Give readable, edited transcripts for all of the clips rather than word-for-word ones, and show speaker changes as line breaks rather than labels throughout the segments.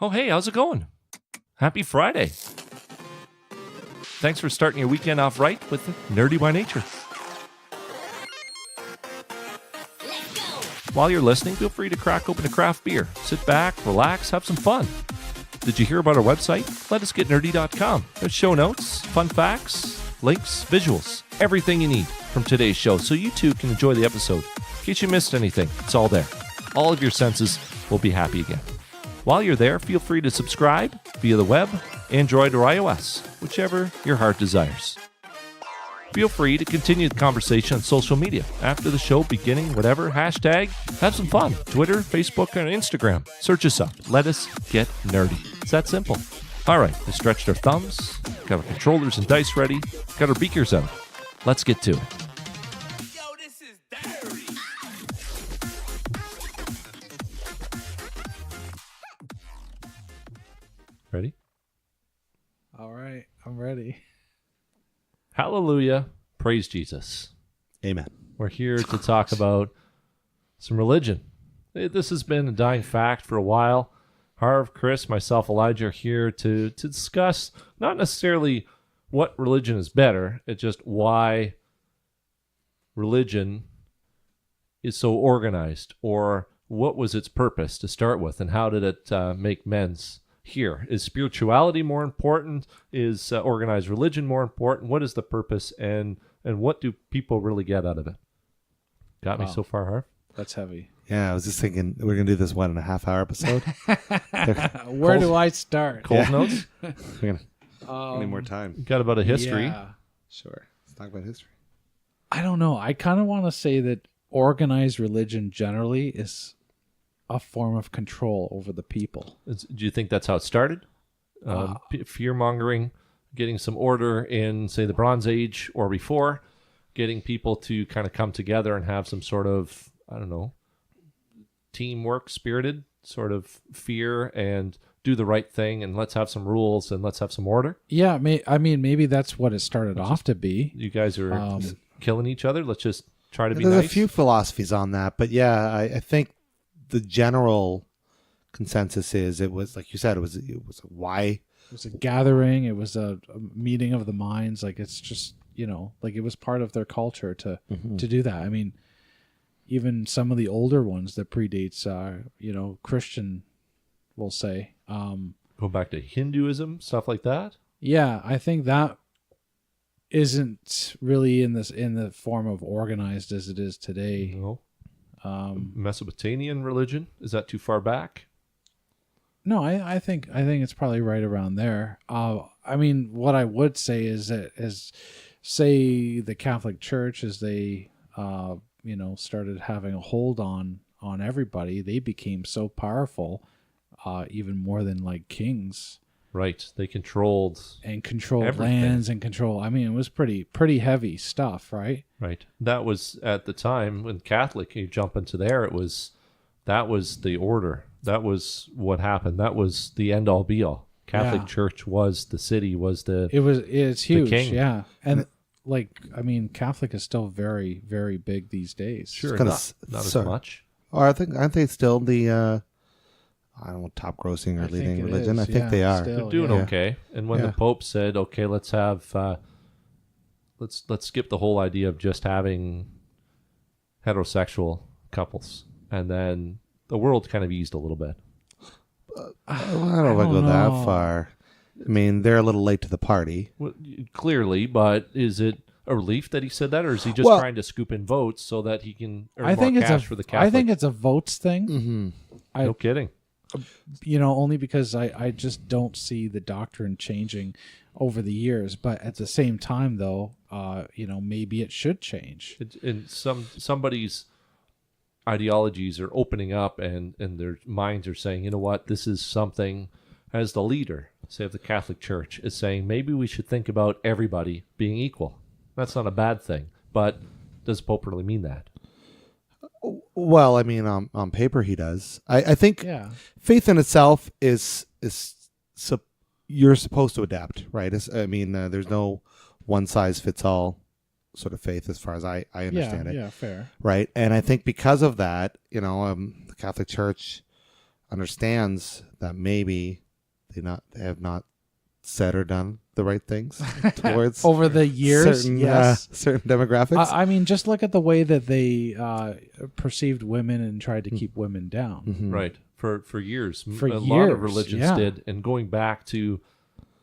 Oh, hey, how's it going? Happy Friday. Thanks for starting your weekend off right with Nerdy by Nature. While you're listening, feel free to crack open a craft beer. Sit back, relax, have some fun. Did you hear about our website? LetUsGetNerdy.com. There's show notes, fun facts, links, visuals, everything you need from today's show, so you too can enjoy the episode. In case you missed anything, it's all there. All of your senses will be happy again. While you're there, feel free to subscribe via the web, Android, or iOS, whichever your heart desires. Feel free to continue the conversation on social media. After the show, beginning, whatever, hashtag, have some fun. Twitter, Facebook, and Instagram. Search us up. Let us get nerdy. It's that simple. All right, we stretched our thumbs, got our controllers and dice ready, got our beakers out. Let's get to it.
Yo, this is dirty.
Ready?
All right, I'm ready.
Hallelujah. Praise Jesus.
Amen.
We're here to talk about some religion. This has been a dying fact for a while. Harv, Chris, myself, Elijah are here to discuss not necessarily what religion is better, it's just why religion is so organized, or what was its purpose to start with, and how did it make men's here? Is spirituality more important? Is organized religion more important? What is the purpose, and what do people really get out of it? Got me so far, Harv?
That's heavy.
Yeah, I was just thinking we're going to do this 1.5 hour episode.
Where do I start?
Cold notes?
We're gonna need more time.
Got about a history.
Yeah.
Sure. Let's talk about history.
I don't know. I kind of want to say that organized religion generally is a form of control over the people.
Do you think that's how it started? Fear-mongering, getting some order in, say, the Bronze Age or before, getting people to kind of come together and have some sort of, I don't know, teamwork, spirited sort of fear and do the right thing, and let's have some rules and let's have some order.
Yeah, I mean, maybe that's what it started off to be.
You guys are killing each other. Let's just try to be
There's
nice.
a few philosophies on that, but yeah, I think the general consensus is it was, like you said, it was why.
It was a gathering. It was a meeting of the minds. Like, it's just, like it was part of their culture to do that. I mean, even some of the older ones that predates, Christian, we'll say.
Go back to Hinduism, stuff like that.
Yeah, I think that isn't really in the form of organized as it is today.
No. Mesopotamian religion, is that too far back?
No, I think it's probably right around there. I mean, what I would say is that say the Catholic Church, as they started having a hold on everybody, they became so powerful, even more than like kings.
Right, they controlled everything.
Lands and control. I mean, it was pretty heavy stuff, right?
Right. That was at the time when Catholic, you jump into there, that was the order. That was what happened. That was the end all be all. Catholic Church was the city, it's
huge,
king.
Yeah. And Catholic is still very, very big these days.
Sure, not as much.
Or aren't they still the I don't know, top grossing or leading religion? I think they are.
They're doing okay. And when the Pope said, okay, let's have let's skip the whole idea of just having heterosexual couples, and then the world kind of eased a little bit.
I don't know if I go that far. I mean, they're a little late to the party.
Well, clearly, but is it a relief that he said that, or is he just trying to scoop in votes so that he can earn more cash for the Catholic?
I think it's a votes thing.
Mm-hmm.
No kidding.
Only because I just don't see the doctrine changing over the years. But at the same time, though, maybe it should change.
And somebody's ideologies are opening up, and their minds are saying, you know what, this is something, as the leader, say, of the Catholic Church, is saying maybe we should think about everybody being equal. That's not a bad thing, but does Pope really mean that?
Well, I mean, on paper he does. I think faith in itself is you're supposed to adapt, right? There's no one size fits all sort of faith as far as I understand it.
Yeah, fair.
Right. And I think because of that, the Catholic Church understands that maybe they have not said or done the right things towards
over the years,
certain,
yes,
certain demographics.
I mean, just look at the way that they perceived women and tried to keep women down.
Mm-hmm.
Right. For years.
For
a
years,
lot of religions
yeah.
did. And going back to,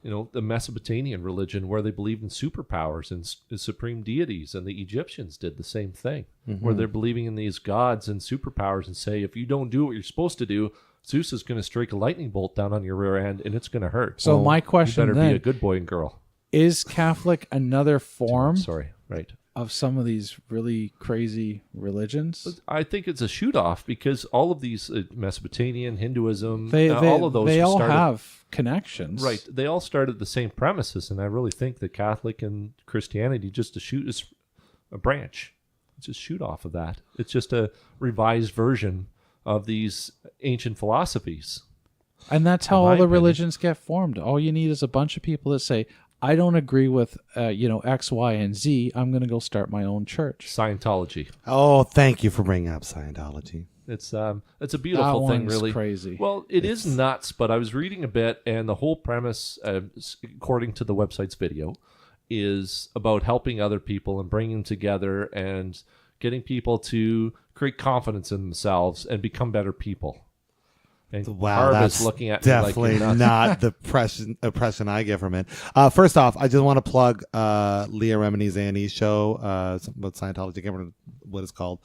the Mesopotamian religion where they believed in superpowers and supreme deities, and the Egyptians did the same thing, where they're believing in these gods and superpowers and say, if you don't do what you're supposed to do, Zeus is going to strike a lightning bolt down on your rear end and it's going to hurt.
So my question
you better
then,
be a good boy and girl.
is Catholic another form
Sorry, right.
of some of these really crazy religions?
I think it's a shoot-off because all of these Mesopotamian, Hinduism,
They
all of those
they all
started,
have connections,
right. They all started the same premises, and I really think that Catholic and Christianity is a branch. It's a shoot-off of that. It's just a revised version of these ancient philosophies.
And that's how
In my
all the
opinion.
religions get formed. All you need is a bunch of people that say, I don't agree with X, Y, and Z. I'm going to go start my own church.
Scientology.
Oh, thank you for bringing up Scientology.
It's a beautiful
That
thing,
one's
really.
crazy.
Well, it is nuts, but I was reading a bit, and the whole premise, according to the website's video, is about helping other people and bringing them together and getting people to create confidence in themselves and become better people. And
Wow,
Harv
that's
is looking at me like
definitely
you're nuts.
not the impression I get from it. First off, I just want to plug Leah Remini's A&E show about Scientology. I can't remember what it's called.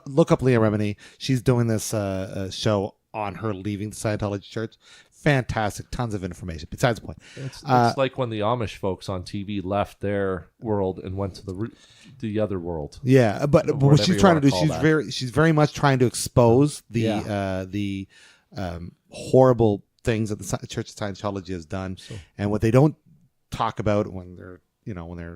Look up Leah Remini. She's doing this show on her leaving the Scientology church. Fantastic, tons of information. Besides the point,
It's like when the Amish folks on TV left their world and went to the other world.
yeah. But what
whatever
she's
you
trying to
wanna
do,
call
she's very much trying to expose the
Yeah.
horrible things that the Church of Scientology has done, and what they don't talk about when they're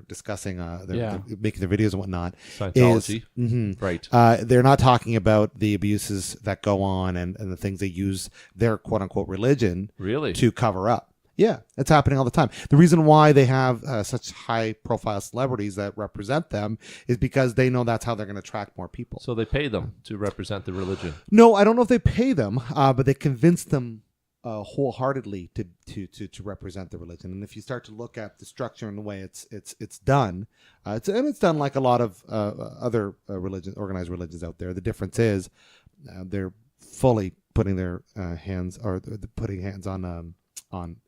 discussing they're making their videos and whatnot.
Scientology.
Is,
Right.
they're not talking about the abuses that go on and the things they use their quote unquote religion
Really?
to cover up. Yeah, it's happening all the time. The reason why they have such high profile celebrities that represent them is because they know that's how they're going to attract more people.
So they pay them to represent the religion.
No, I don't know if they pay them, but they convince them wholeheartedly to represent the religion. And if you start to look at the structure and the way it's done, it's done like a lot of other organized religions out there. The difference is they're fully putting their hands on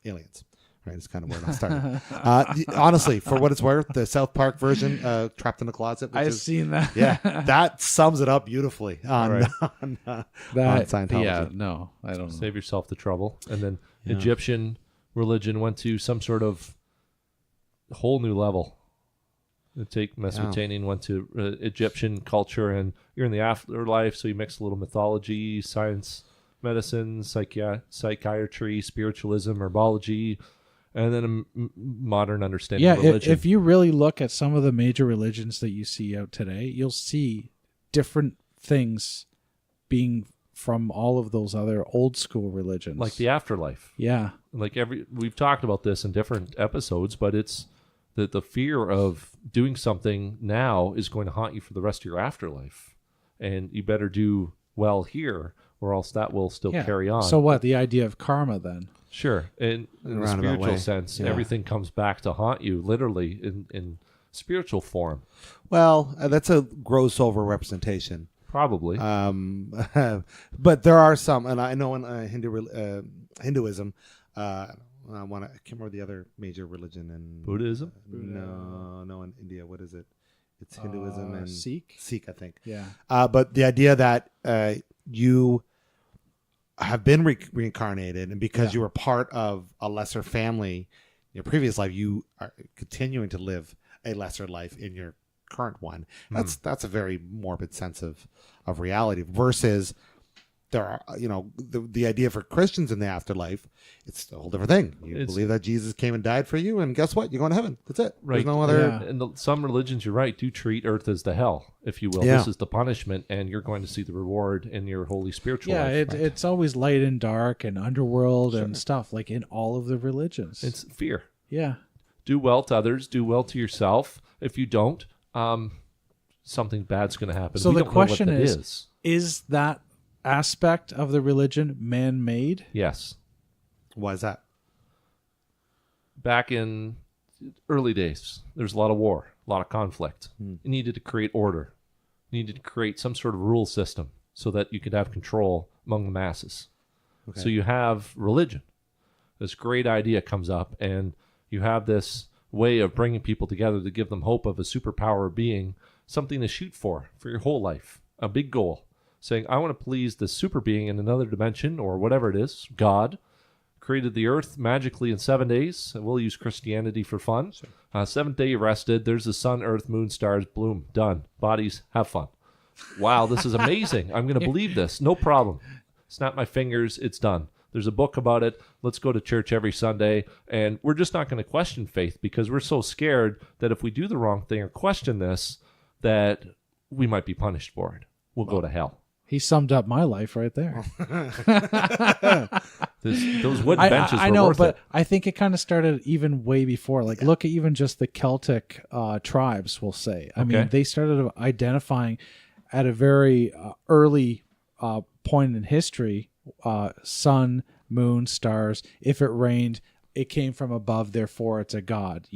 aliens. Right, it's kind of where it all started. Honestly, for what it's worth, the South Park version, "Trapped in the Closet," which
I've
is,
seen that.
yeah, that sums it up beautifully on Scientology.
Yeah, no, I don't know.
Save yourself the trouble. And then Egyptian religion went to some sort of whole new level. Take Mesopotamian, went to Egyptian culture, and you're in the afterlife, so you mix a little mythology, science, medicine, psychiatry, spiritualism, herbology, and then a modern understanding of religion.
If you really look at some of the major religions that you see out today, you'll see different things being from all of those other old school religions.
Like the afterlife.
Yeah.
Like we've talked about this in different episodes, but it's the fear of doing something now is going to haunt you for the rest of your afterlife. And you better do well here, or else that will still carry on.
So what? The idea of karma then?
Sure. In the spiritual sense, everything comes back to haunt you, literally, in spiritual form.
Well, that's a gross overrepresentation.
Probably.
But there are some, and I know in Hinduism, I can't remember the other major religion in
Buddhism?
No, in India. What is it? It's Hinduism and
Sikh,
I think.
Yeah.
But the idea that you have been reincarnated, and because you were part of a lesser family in your previous life, you are continuing to live a lesser life in your current one. That's a very morbid sense of reality. Versus there are, the idea for Christians in the afterlife, it's a whole different thing. You believe that Jesus came and died for you, and guess what? You're going to heaven. That's it.
Right.
There's no other.
Yeah.
And some religions, you're right, do treat earth as the hell, if you will.
Yeah.
This is the punishment, and you're going to see the reward in your holy spiritual
Yeah,
life.
it's always light and dark and underworld and stuff, like in all of the religions.
It's fear.
Yeah.
Do well to others, do well to yourself. If you don't, something bad's going to happen.
So
We
the
don't know what
question
that
is that aspect of the religion man-made?
Yes.
Why is that?
Back in early days, there's a lot of war, a lot of conflict. You needed to create order. You needed to create some sort of rule system so that you could have control among the masses.
Okay.
So you have religion. This great idea comes up, and you have this way of bringing people together to give them hope of a superpower being, something to shoot for your whole life, a big goal. Saying, I want to please this super being in another dimension, or whatever it is. God created the earth magically in 7 days. We'll use Christianity for fun. Sure. Seventh day you rested. There's the sun, earth, moon, stars, bloom, done. Bodies, have fun. Wow, this is amazing. I'm going to believe this. No problem. Snap my fingers. It's done. There's a book about it. Let's go to church every Sunday. And we're just not going to question faith because we're so scared that if we do the wrong thing or question this, that we might be punished for it. We'll go to hell.
He summed up my life right there.
Those wood benches
I know,
were worth
but
it.
I think it kind of started even way before. Like, look at even just the Celtic tribes, we'll say. I mean, they started identifying at a very early point in history, sun, moon, stars. If it rained, it came from above, therefore it's a god,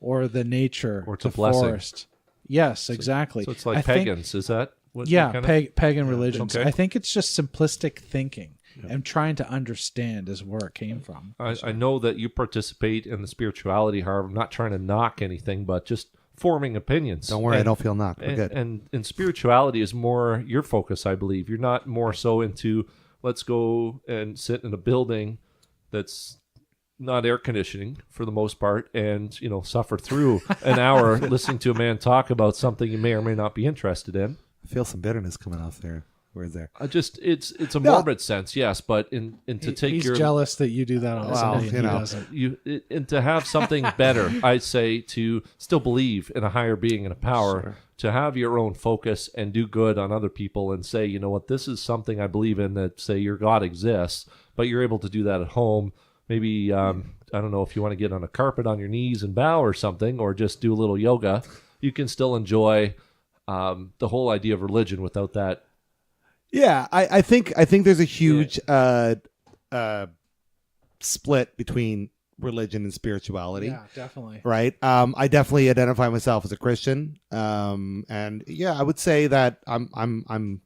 or the nature,
or it's
the
a blessing.
Forest. Yes, exactly.
So it's like pagans, is that?
Pagan religions.
Okay.
I think it's just simplistic thinking and trying to understand is where it came from.
I know that you participate in the spirituality, Harv. I'm not trying to knock anything, but just forming opinions.
Don't worry, I don't feel knocked. We're good.
And spirituality is more your focus, I believe. You're not more so into let's go and sit in a building that's not air conditioning for the most part and, suffer through an hour listening to a man talk about something you may or may not be interested in.
I feel some bitterness coming off there. Where is there?
It's a morbid sense, yes, but
He's jealous that you do that on Sunday and he doesn't.
And to have something better, I'd say, to still believe in a higher being and a power, to have your own focus and do good on other people and say, you know what, this is something I believe in, that say your God exists, but you're able to do that at home. Maybe, I don't know if you want to get on a carpet on your knees and bow or something, or just do a little yoga. You can still enjoy the whole idea of religion without that.
Yeah, I think there's a huge split between religion and spirituality.
Yeah, definitely.
Right. I definitely identify myself as a Christian. And I would say that I'm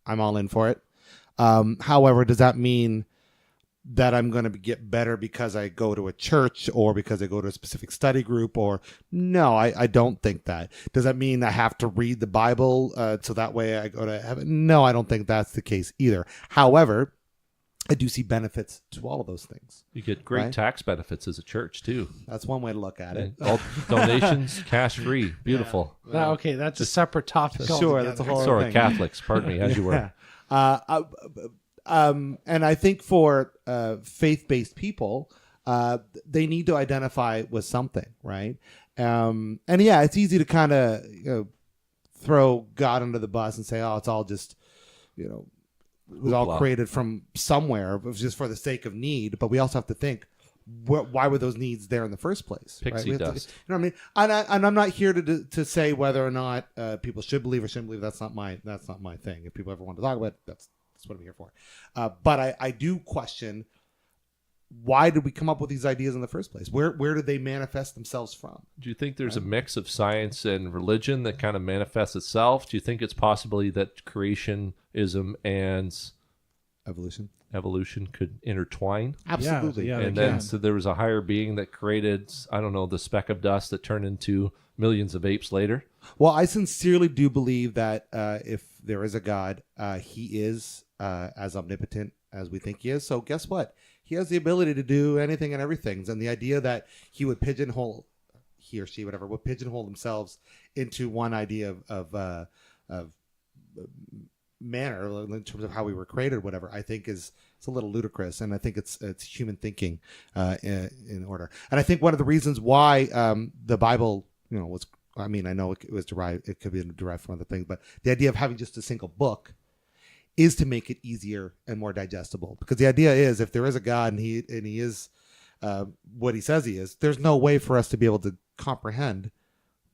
all in for it. However, does that mean that I'm going to get better because I go to a church or because I go to a specific study group? Or no, I don't think that. Does that mean I have to read the Bible so that way I go to heaven? No, I don't think that's the case either. However, I do see benefits to all of those things.
You get great tax benefits as a church too.
That's one way to look at it.
All donations, cash free, beautiful.
Yeah. Okay, that's a separate topic.
Sure, that's a whole
Sorry,
thing.
Catholics, pardon me, as you were.
And I think for faith-based people, they need to identify with something, right? And it's easy to kind of throw God under the bus and say, "Oh, it's all just, it was all created from somewhere. It was just for the sake of need." But we also have to think, why were those needs there in the first place?
Pixie
right?
dust.
You know what I mean? And I'm not here to say whether or not people should believe or shouldn't believe. That's not my thing. If people ever want to talk about it, that's what I'm here for. But I do question, why did we come up with these ideas in the first place? Where did they manifest themselves from?
Do you think there's a mix of science and religion that kind of manifests itself? Do you think it's possibly that creationism and evolution could intertwine?
Absolutely.
Yeah,
and then so there was a higher being that created, I don't know, the speck of dust that turned into millions of apes later?
Well, I sincerely do believe that if there is a God, he is as omnipotent as we think he is. So guess what? He has the ability to do anything and everything. And the idea that he or she, whatever, would pigeonhole themselves into one idea of manner in terms of how we were created or whatever, I think it's a little ludicrous. And I think it's human thinking in order. And I think one of the reasons why the Bible, was, I know it was derived, it could be derived from other things, but the idea of having just a single book is to make it easier and more digestible. Because the idea is, if there is a God and he is what he says he is, there's no way for us to be able to comprehend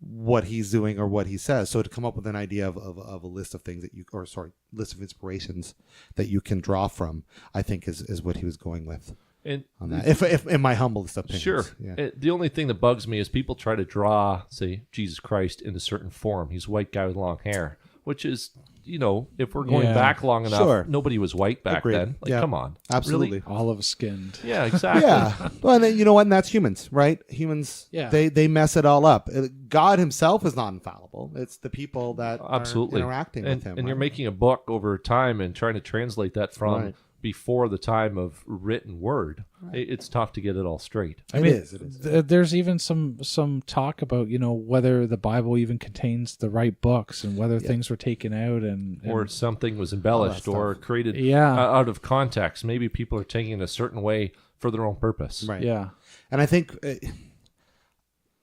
what he's doing or what he says. So to come up with an idea of a list of things that you, or sorry, list of inspirations that you can draw from, I think is what he was going with.
And
on that, if in my humblest opinion.
Sure.
Yeah.
The only thing that bugs me is people try to draw, say, Jesus Christ in a certain form. He's a white guy with long hair, which is, if we're going back long enough, nobody was white back then. Like, come on.
Absolutely.
Really?
Olive-skinned.
Yeah, exactly.
Yeah. Well, and then, you know what? And that's humans, right? Humans, they mess it all up. God himself is not infallible. It's the people that are interacting with him.
And you're making a book over time and trying to translate that from before the time of written word. It's tough to get it all straight.
It is. There's even some talk about whether the Bible even contains the right books and whether things were taken out and
or something was embellished or created out of context. Maybe people are taking it a certain way for their own purpose.
Right.
Yeah.
And I think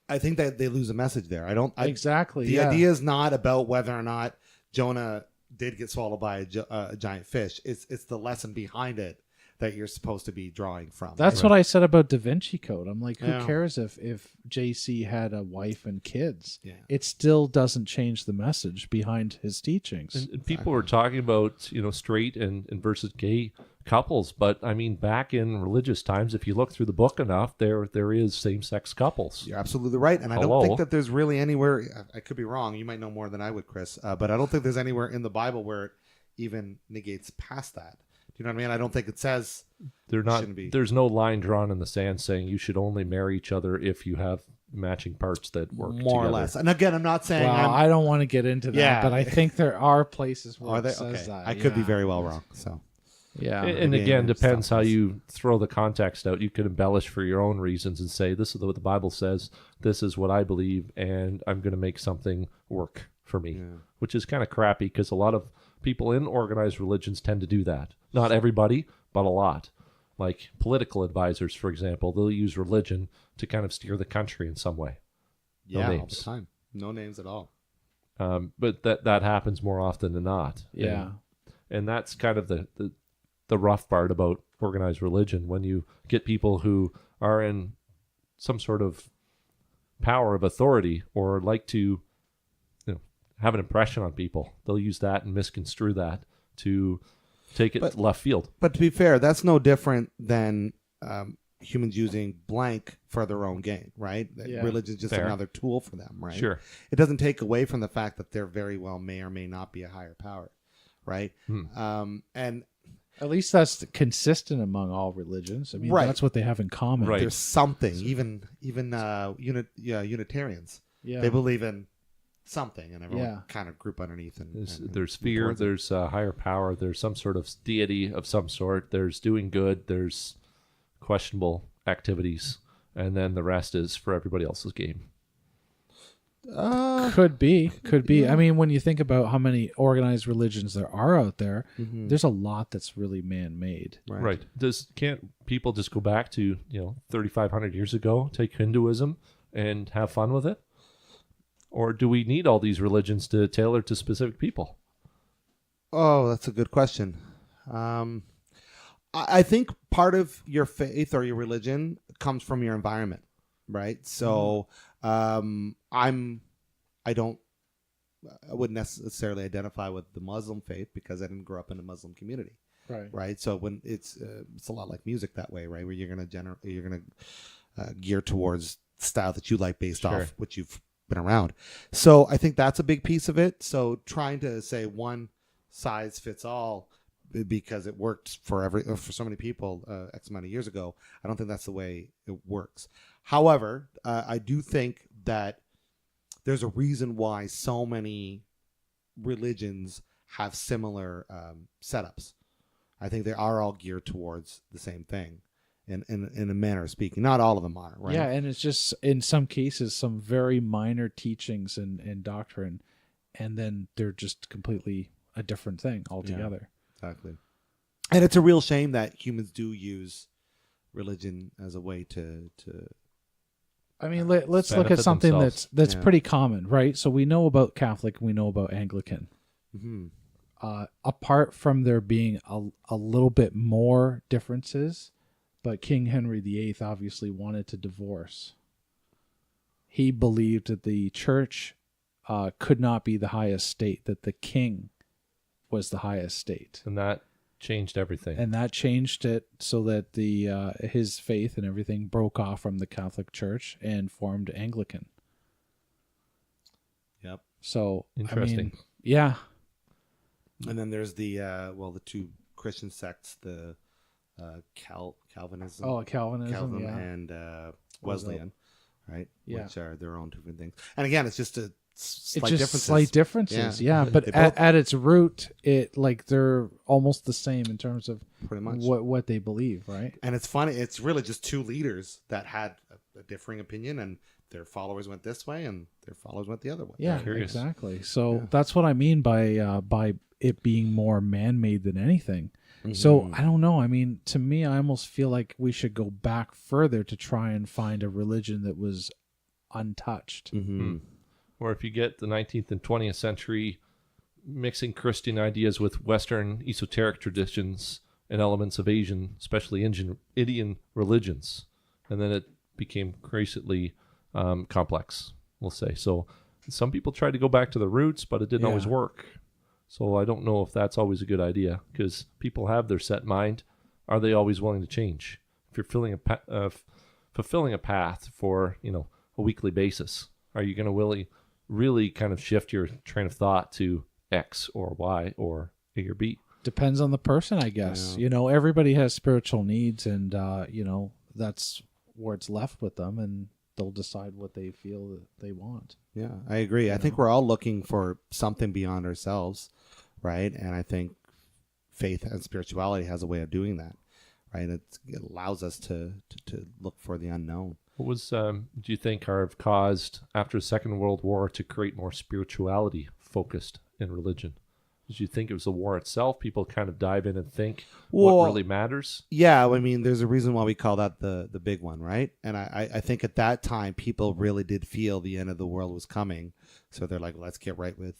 that they lose a message there.
Exactly.
The idea is not about whether or not Jonah did get swallowed by a giant fish. It's the lesson behind it that you're supposed to be drawing from.
That's what I said about Da Vinci Code. I'm like, who cares if JC had a wife and kids? Yeah. It still doesn't change the message behind his teachings.
And people were talking about, straight and versus gay couples, but I mean, back in religious times, if you look through the book enough, there is same-sex couples.
You're absolutely right, and I don't think that there's really anywhere. I could be wrong. You might know more than I would, Chris, but I don't think there's anywhere in the Bible where it even negates past that. Do you know what I mean? I don't think it says
there's no line drawn in the sand saying you should only marry each other if you have matching parts that work
more
together.
or less. And again, I'm not saying
I don't want to get into that, but I think there are places where it says that.
I could be very well wrong. So.
Yeah, and again, depends how you throw the context out. You can embellish for your own reasons and say, this is what the Bible says, this is what I believe, and I'm going to make something work for me, which is kind of crappy because a lot of people in organized religions tend to do that. Not everybody, but a lot. Like political advisors, for example, they'll use religion to kind of steer the country in some way.
No names. All the time. No names at all.
But that happens more often than not.
Yeah.
And that's kind of the rough part about organized religion, when you get people who are in some sort of power of authority or like to have an impression on people. They'll use that and misconstrue that to take it left field. But
to be fair, that's no different than humans using blank for their own gain, right? Yeah. Religion is just another tool for them, right?
Sure.
It doesn't take away from the fact that there very well may or may not be a higher power, right? And
at least that's consistent among all religions. I mean, that's what they have in common.
Right. There's something, even Unitarians. Yeah. They believe in something, and everyone kind of group underneath.
There's fear, there's a higher power, there's some sort of deity of some sort, there's doing good, there's questionable activities, and then the rest is for everybody else's game.
Could be. I mean, when you think about how many organized religions there are out there, there's a lot that's really man-made.
Right. Can't people just go back to 3,500 years ago, take Hinduism, and have fun with it? Or do we need all these religions to tailor to specific people?
Oh, that's a good question. I think part of your faith or your religion comes from your environment, right? So I wouldn't necessarily identify with the Muslim faith because I didn't grow up in a Muslim community, right? So when it's a lot like music that way, right? Where you're gonna gear towards style that you like based off what you've been around. So I think that's a big piece of it. So trying to say one size fits all because it worked for so many people X amount of years ago, I don't think that's the way it works. However, I do think that there's a reason why so many religions have similar setups. I think they are all geared towards the same thing. In a manner of speaking, not all of them are, right?
Yeah, and it's just in some cases some very minor teachings and doctrine, and then they're just completely a different thing altogether.
Yeah, exactly. And it's a real shame that humans do use religion as a way to.
I mean, let's look at something that's pretty common, right? So we know about Catholic, we know about Anglican. Apart from there being a little bit more differences. But King Henry VIII obviously wanted to divorce. he believed that the church could not be the highest state, that the king was the highest state.
And that changed everything.
And that changed it so that his faith and everything broke off from the Catholic Church and formed Anglican.
Yep.
So,
Interesting.
I mean, yeah.
And then there's the two Christian sects, the Calvinism.
Oh, Calvinism,
Calvin
yeah.
and Wesleyan, right?
Yeah.
Which are their own different things. And again, it's just
slight differences. Yeah, but
They both-
at its root, they're almost the same in terms of
pretty much
what they believe, right?
And it's funny. It's really just two leaders that had a differing opinion, and their followers went this way, and their followers went the other way.
Yeah,
Curious.
exactly. So that's what I mean by it being more man-made than anything. So I don't know. I mean, to me, I almost feel like we should go back further to try and find a religion that was untouched.
Mm-hmm.
Or if you get the 19th and 20th century mixing Christian ideas with Western esoteric traditions and elements of Asian, especially Indian religions. And then it became crazily complex, we'll say. So some people tried to go back to the roots, but it didn't always work. So I don't know if that's always a good idea, because people have their set mind. Are they always willing to change? If you're fulfilling a path for, a weekly basis, are you going to really kind of shift your train of thought to X or Y or A or B?
Depends on the person, I guess.
Yeah.
Everybody has spiritual needs, and that's where it's left with them, and they'll decide what they feel that they want.
Yeah, I agree. I think we're all looking for something beyond ourselves, right? And I think faith and spirituality has a way of doing that, right? It allows us to look for the unknown.
What was, do you think, Harv, caused after the Second World War to create more spirituality focused in religion? Did you think it was the war itself? People kind of dive in and think what really matters?
Yeah, I mean, there's a reason why we call that the big one, right? And I think at that time, people really did feel the end of the world was coming. So they're like, let's get right with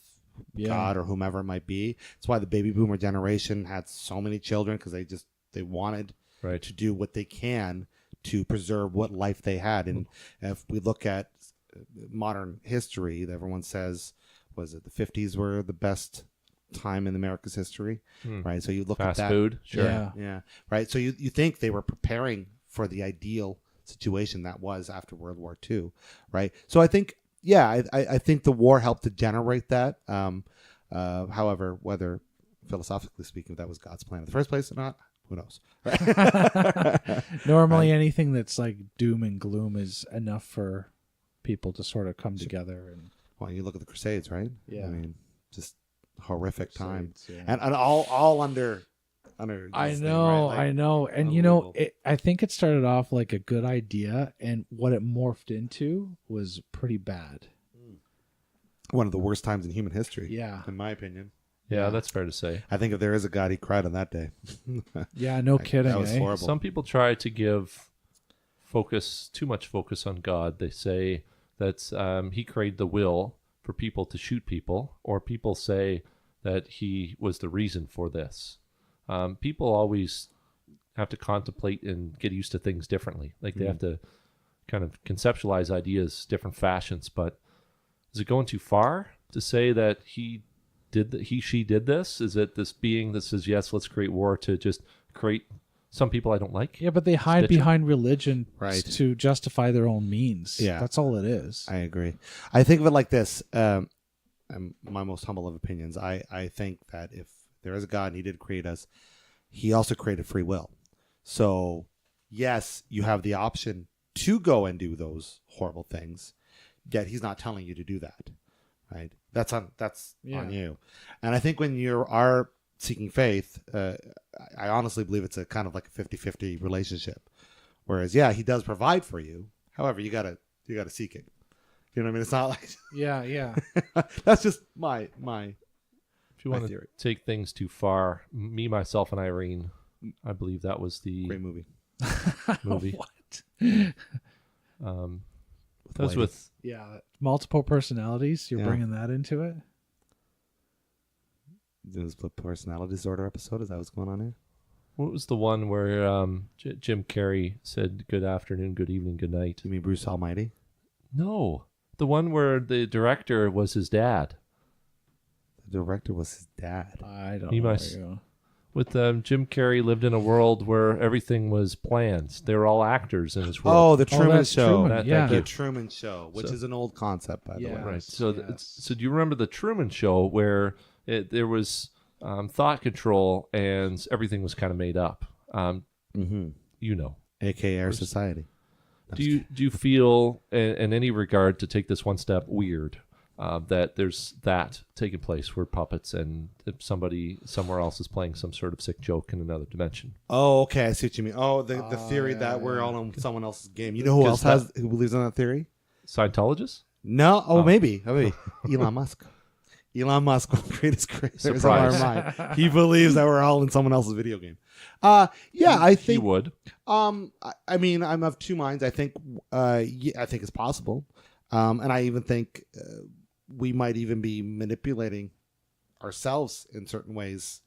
God or whomever it might be. It's why the baby boomer generation had so many children, because they wanted to do what they can to preserve what life they had. And if we look at modern history, everyone says, was it the 50s were the best time in America's history, right? So you look
Fast
at that.
food, sure.
Yeah, right? So you think they were preparing for the ideal situation that was after World War II, right? So I think, I think the war helped to generate that. However, whether philosophically speaking, if that was God's plan in the first place or not, who knows?
Normally, anything that's like doom and gloom is enough for people to sort of come together. And
well, you look at the Crusades, right?
Yeah.
I mean, just horrific time,
yeah.
and all under.
I
this
know,
thing, right? Like,
I know, and
unbelievable.
I think it started off like a good idea, and what it morphed into was pretty bad.
One of the worst times in human history.
Yeah,
in my opinion.
Yeah, that's fair to say.
I think if there is a God, he cried on that day.
Yeah, no kidding.
That was horrible.
Some people try to give too much focus on God. They say that he created the will for people to shoot people, or people say that he was the reason for this. People always have to contemplate and get used to things differently. Like they have to kind of conceptualize ideas different fashions. But is it going too far to say that she did this? Is it this being that says, yes, let's create war to just create some people I don't like?
Yeah, but they hide behind religion
Right.
to justify their own means.
Yeah.
That's all it is.
I agree. I think of it like this. My most humble of opinions. I think that if there is a God and he did create us, he also created free will. So, yes, you have the option to go and do those horrible things, yet he's not telling you to do that, right? That's on you. And I think when you are seeking faith, I honestly believe it's a kind of like a 50-50 relationship. Whereas, he does provide for you. However, you gotta seek it. You know what I mean? It's not like
Yeah.
that's just my
If you want to take things too far, Me, Myself, and Irene, I believe that was the
great movie.
movie.
What?
That was with
Yeah, multiple personalities. You're
Yeah.
bringing that into it.
This is a personality disorder episode. Is that what's going on here?
what was the one where Jim Carrey said good afternoon, good evening, good night?
You mean Bruce Almighty?
No, the one where the director was his dad.
The director was his dad.
I don't
He
know.
must- With Jim Carrey lived in a world where everything was planned. They were all actors in his world.
Oh, the Truman
that's
Show.
Truman,
That-
yeah.
thank
The
you.
Truman Show, which
So-
is an old concept, by the way.
Yeah.
Right. So,
Yes.
so do you remember the Truman Show where there was thought control and everything was kind of made up?
Mm-hmm.
You know.
AKA our society.
Do you feel, in any regard, to take this one step, weird that there's that taking place where puppets and if somebody somewhere else is playing some sort of sick joke in another dimension?
Oh, okay. I see what you mean. Oh, the theory that we're all in someone else's game. You know who else who believes in that theory?
Scientologists?
No. Oh, maybe. Elon Musk. Elon Musk, one of the greatest creators of our
Surprise.
mind. He believes that we're all in someone else's video game. Yeah, I
You
think.
would.
I mean, I'm of two minds. I think. Yeah, I think it's possible, and I even think we might even be manipulating ourselves in certain ways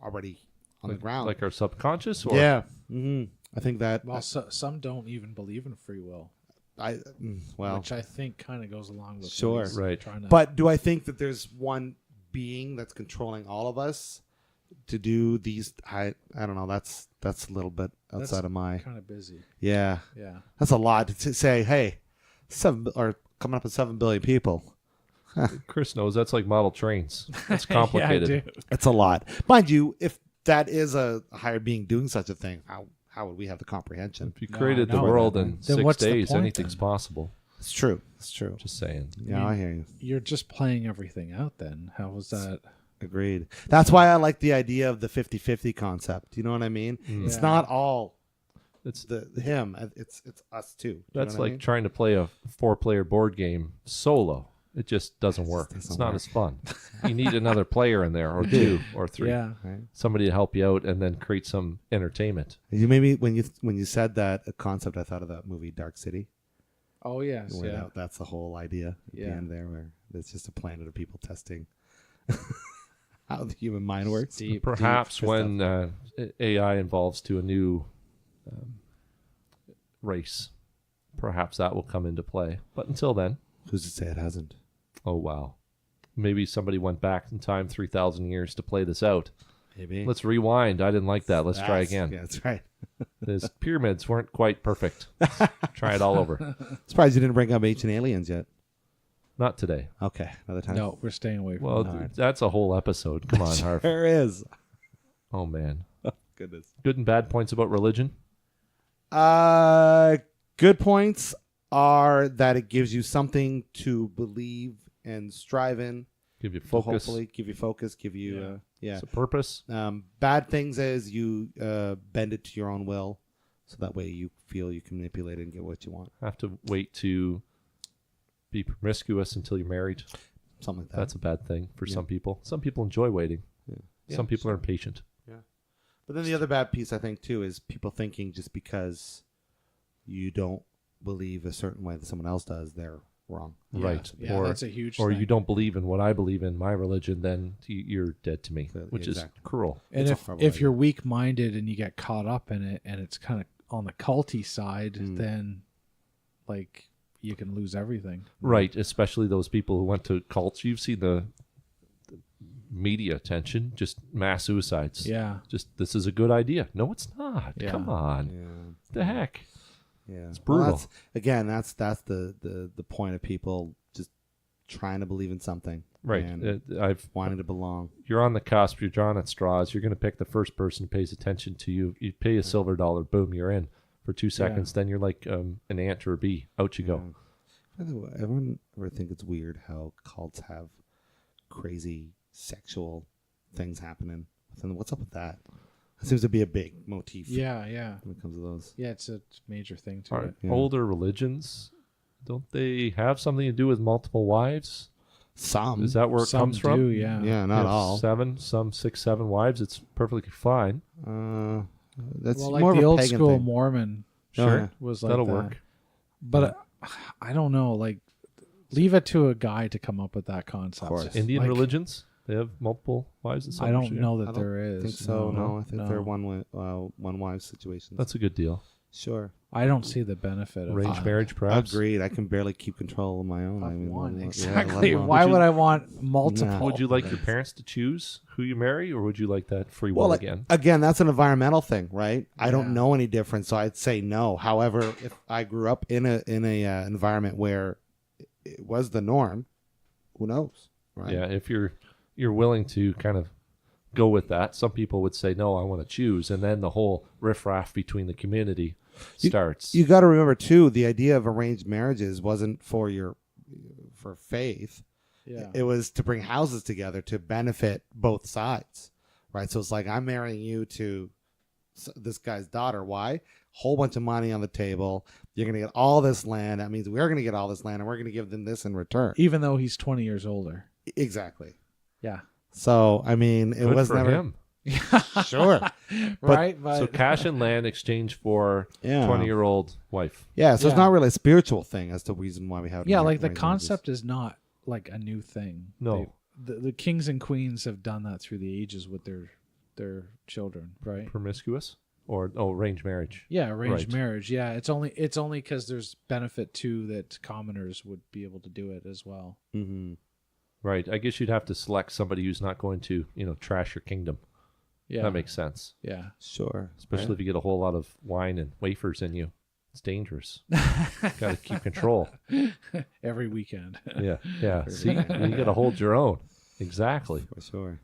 already on the ground.
Like our subconscious? Or?
Yeah. Mm-hmm. I think that.
Well, some don't even believe in free will,
Well,
which I think kind of goes along with
Sure.
what he's
Right.
trying to.
but do I think that there's one being that's controlling all of us to do these? I don't know. That's a little bit outside of my.
kind of busy.
Yeah,
Yeah.
that's a lot to say. Hey, coming up with 7 billion people.
Chris knows that's like model trains. It's
Yeah, I
complicated.
do.
That's a lot, mind you. If that is a higher being doing such a thing, how would we have the comprehension?
If you
No,
created
I
the
know.
world in
Then
6
what's the
days,
point
anything's
then?
possible.
It's true. It's true.
Just saying.
Yeah, I hear you.
You're just playing everything out. Then how was that?
Agreed. That's why I like the idea of the 50-50 concept. You know what I mean? It's
Yeah.
not all
It's
him. It's us too. Do you
That's
know what I
like
mean?
trying to play a 4-player board game solo. It just doesn't work.
doesn't
It's not
work.
as fun. You need another player in there, or 2 or 3.
Yeah.
Right?
Somebody to help you out and then create some entertainment.
You maybe when you said that concept, I thought of that movie Dark City.
Oh yes.
Where
Yeah.
that's the whole idea at
Yeah.
the end there, where it's just a planet of people testing how the human mind works.
Deep.
Perhaps
deep
when AI evolves to a new race, perhaps that will come into play. But until then,
Who's to say it hasn't?
oh wow. Maybe somebody went back in time 3,000 years to play this out.
Maybe.
Let's rewind. I didn't like that. Let's try
That's-
again.
Yeah, that's right.
Those pyramids weren't quite perfect. Try it all over.
Surprised you didn't bring up ancient aliens yet.
Not today.
Okay, another time.
No, we're staying away from
Well,
that.
that's a whole episode. Come on, Harv.
There is.
Oh, man.
Goodness.
Good and bad points about religion?
Good points are that it gives you something to believe and strive in.
Give you
To
focus.
hopefully give you focus, give you
It's a purpose.
Bad things is you bend it to your own will, so that way you feel you can manipulate it and get what you want.
Have to wait to be promiscuous until you're married.
Something like that.
That's a bad thing for
Yeah.
some people. Some people enjoy waiting.
Yeah.
Some people are impatient.
But then the other bad piece, I think, too, is people thinking just because you don't believe a certain way that someone else does, they're wrong.
Right.
Yeah,
or
that's a huge
or
thing.
you don't believe in what I believe in, my religion, then you're dead to me,
Clearly,
which is
exactly.
cruel.
And
It's a
if
horrible
if
idea.
you're weak minded and you get caught up in it and it's kind of on the culty side, then like you can lose everything.
Right, especially those people who went to cults. You've seen the media attention, just mass suicides.
Yeah.
Just, this is a good idea. No, it's not.
Yeah.
Come on.
Yeah.
The heck?
Yeah.
It's brutal.
That's the point of people just trying to believe in something.
Right.
And
I've
wanting to belong.
You're on the cusp. You're drawing at straws. You're going to pick the first person who pays attention to you. You pay a silver dollar. Boom, you're in for 2 seconds. Then you're like an ant or a bee. Out you go.
By the way, everyone ever think it's weird how cults have crazy sexual things happening? What's up with that? It seems to be a big motif.
Yeah.
When it comes to those.
Yeah, it's a major thing to
Are
it.
Yeah.
older religions, don't they have something to do with multiple wives?
Some.
Is that where it
Some
comes from?
do, yeah.
Yeah,
You
not
have
all.
7, some 6, 7 wives. It's perfectly fine.
That's
Well, like
more
the
of a
old
pagan
school
thing.
Mormon
Sure.
was like
That'll
that.
work.
But I don't know. Like, leave it to a guy to come up with that concept.
course.
Indian
Like,
religions, they have multiple wives and stuff.
I don't know
I
that
don't
there is.
think so. No, I think
no.
they're one wife situations.
That's a good deal.
Sure.
I don't see the benefit of
Arranged
that.
marriage, perhaps.
Agreed. I can barely keep control of my own.
Of
I mean,
one,
let
exactly.
alone-
Why would I want multiple?
No.
Would you like your parents to choose who you marry, or would you like that free will
Well,
again?
that's an environmental thing, right? I don't
Yeah.
know any different, so I'd say no. However, if I grew up in a environment where it was the norm, who knows, right?
Yeah, if you're willing to kind of go with that, some people would say no, I want to choose, and then the whole riffraff between the community starts.
You got to remember too, the idea of arranged marriages wasn't for faith.
Yeah.
It was to bring houses together to benefit both sides, right? So it's like, I'm marrying you to this guy's daughter. Why? Whole bunch of money on the table. You're going to get all this land. That means we're going to get all this land, and we're going to give them this in return.
Even though he's 20 years older.
Exactly.
Yeah.
So I mean, it
Good
was
for
never
him.
sure.
Right. But
So cash and land exchange for
Yeah.
20-year-old wife.
Yeah. So
Yeah.
it's not really a spiritual thing as to the reason why we have.
yeah, like the
arranged
concept is not like a new thing.
No.
The kings and queens have done that through the ages with their children, right?
Promiscuous or arranged marriage.
Yeah, arranged
Right.
marriage. Yeah, it's only because there's benefit too that commoners would be able to do it as well.
marriages. Mhm.
Right. I guess you'd have to select somebody who's not going to, trash your kingdom.
Yeah,
That makes sense.
yeah.
Sure.
Especially if you get a whole lot of wine and wafers in you. It's dangerous. Got to keep control.
Every weekend.
Yeah. Yeah. See, you got to hold your own. Exactly.
For sure.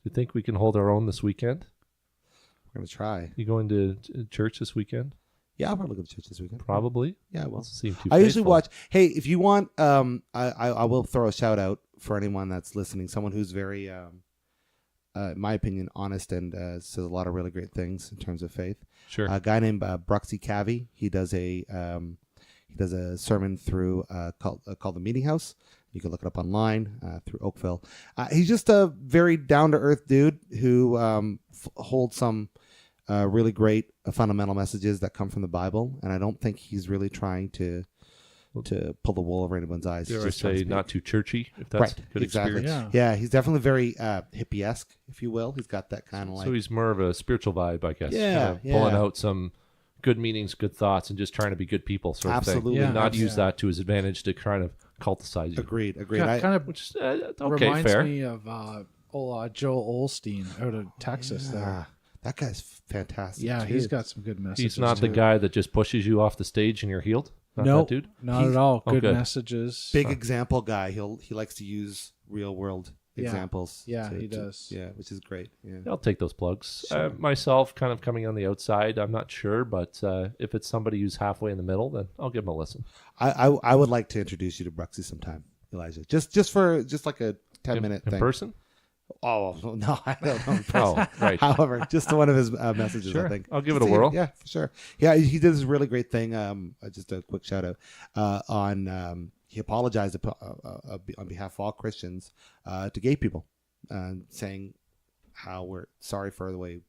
You think we can hold our own this weekend?
We're gonna try.
You going to church this weekend?
Yeah, I'll probably go to church this weekend.
Probably.
Yeah, well,
Doesn't seem too
I usually
faithful.
watch. Hey, if you want, I will throw a shout out for anyone that's listening. Someone who's very, in my opinion, honest and says a lot of really great things in terms of faith.
Sure.
A guy named Bruxy Cavey. He does a sermon through called the Meeting House. You can look it up online through Oakville. He's just a very down to earth dude who holds some really great fundamental messages that come from the Bible, and I don't think he's really trying to pull the wool over anyone's eyes.
Dare
He's
I
just trying to
say
speak.
not too churchy, if that's
Right,
good
exactly.
experience.
Yeah.
He's definitely very hippie-esque, if you will. He's got that kind of like.
So he's more of a spiritual vibe, I guess.
Yeah,
Kind of pulling
yeah.
out some good meanings, good thoughts, and just trying to be good people, sort of
Absolutely.
thing.
Yeah.
Not use
Yeah.
that to his advantage to kind of culticize you.
Agreed.
Kind of
Which is okay,
reminds
fair.
me of Joel Osteen out of Texas. There.
That guy's fantastic.
Yeah,
too.
he's got some good messages.
He's not the
too.
guy that just pushes you off the stage and you're healed. Not
Nope,
that dude.
not
He's-
at all.
Oh,
Good
good.
messages.
big example guy. He likes to use real world
Yeah.
examples.
Yeah, he does.
Yeah, which is great. Yeah.
I'll take those plugs. Myself, kind of coming on the outside, I'm not sure, but if it's somebody who's halfway in the middle, then I'll give him a listen.
I would like to introduce you to Bruxy sometime, Elijah. Just like a 10-minute
In
thing.
person?
Oh no, I don't know. In person.
Oh, right.
However, just to one of his messages,
Sure.
I think.
I'll give it
Just
a whirl.
Yeah, for sure. Yeah, he did this really great thing. Just a quick shout out on. He apologized on behalf of all Christians to gay people, saying how we're sorry for the way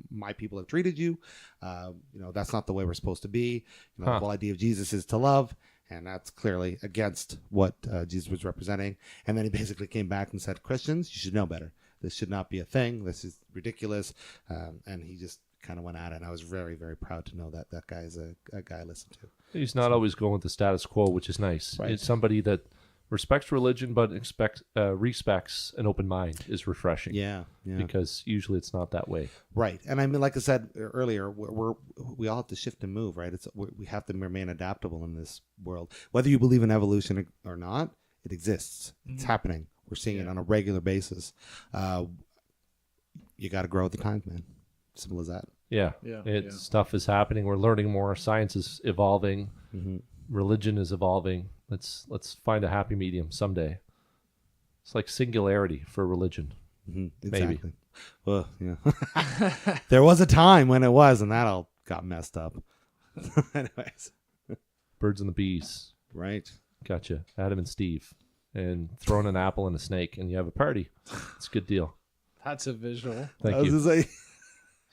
my people have treated you. That's not the way we're supposed to be. The whole idea of Jesus is to love. And that's clearly against what Jesus was representing. And then he basically came back and said, Christians, you should know better. This should not be a thing. This is ridiculous. And he just kind of went at it. And I was very, very proud to know that guy is a guy I listen to.
He's not always going with the status quo, which is nice.
Right.
It's somebody that respects religion but respects an open mind is refreshing.
Yeah.
Because usually it's not that way.
Right. And I mean, like I said earlier, we all have to shift and move, right? We have to remain adaptable in this world. Whether you believe in evolution or not, it exists. It's happening. We're seeing it on a regular basis. You got to grow with the times, man. Simple as that.
Yeah. Stuff is happening. We're learning more. Science is evolving.
Mm-hmm.
Religion is evolving. Let's find a happy medium someday. It's like singularity for religion.
Mm-hmm.
Maybe.
Exactly. Well, yeah. There was a time when it was, and that all got messed up. Anyways.
Birds and the bees.
Right.
Gotcha. Adam and Steve. And throwing an apple and a snake, and you have a party. It's a good deal.
That's a visual.
Thank you.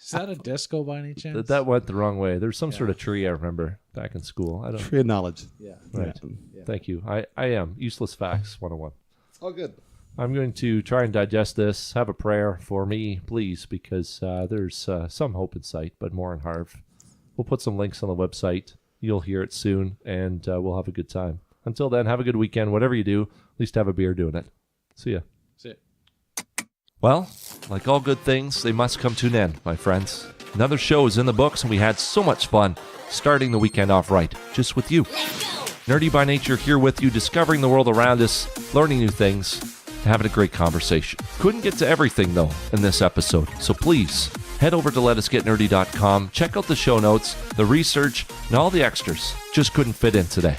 Is that a disco by any chance?
That went the wrong way. There's some sort of tree I remember back in school. I don't.
Tree of knowledge.
Yeah.
Right.
Yeah.
Thank you. I am useless facts 101.
It's all good.
I'm going to try and digest this. Have a prayer for me, please, because there's some hope in sight, but more in Harv. We'll put some links on the website. You'll hear it soon, and we'll have a good time. Until then, have a good weekend. Whatever you do, at least have a beer doing it. See ya.
See ya.
Well, like all good things, they must come to an end, my friends. Another show is in the books, and we had so much fun starting the weekend off right, just with you. Nerdy by Nature here with you, discovering the world around us, learning new things, and having a great conversation. Couldn't get to everything, though, in this episode, so please head over to letusgetnerdy.com, check out the show notes, the research, and all the extras. Just couldn't fit in today.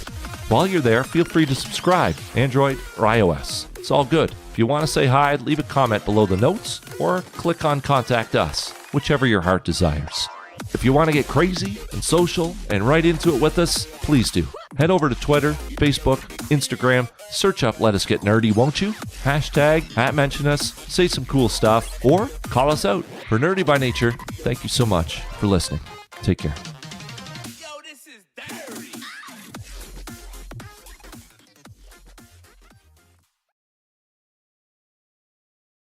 While you're there, feel free to subscribe, Android or iOS. It's all good. If you want to say hi, leave a comment below the notes or click on Contact Us, whichever your heart desires. If you want to get crazy and social and right into it with us, please do. Head over to Twitter, Facebook, Instagram, search up Let Us Get Nerdy, won't you? Hashtag, @mention us, say some cool stuff, or call us out. For Nerdy by Nature, thank you so much for listening. Take care.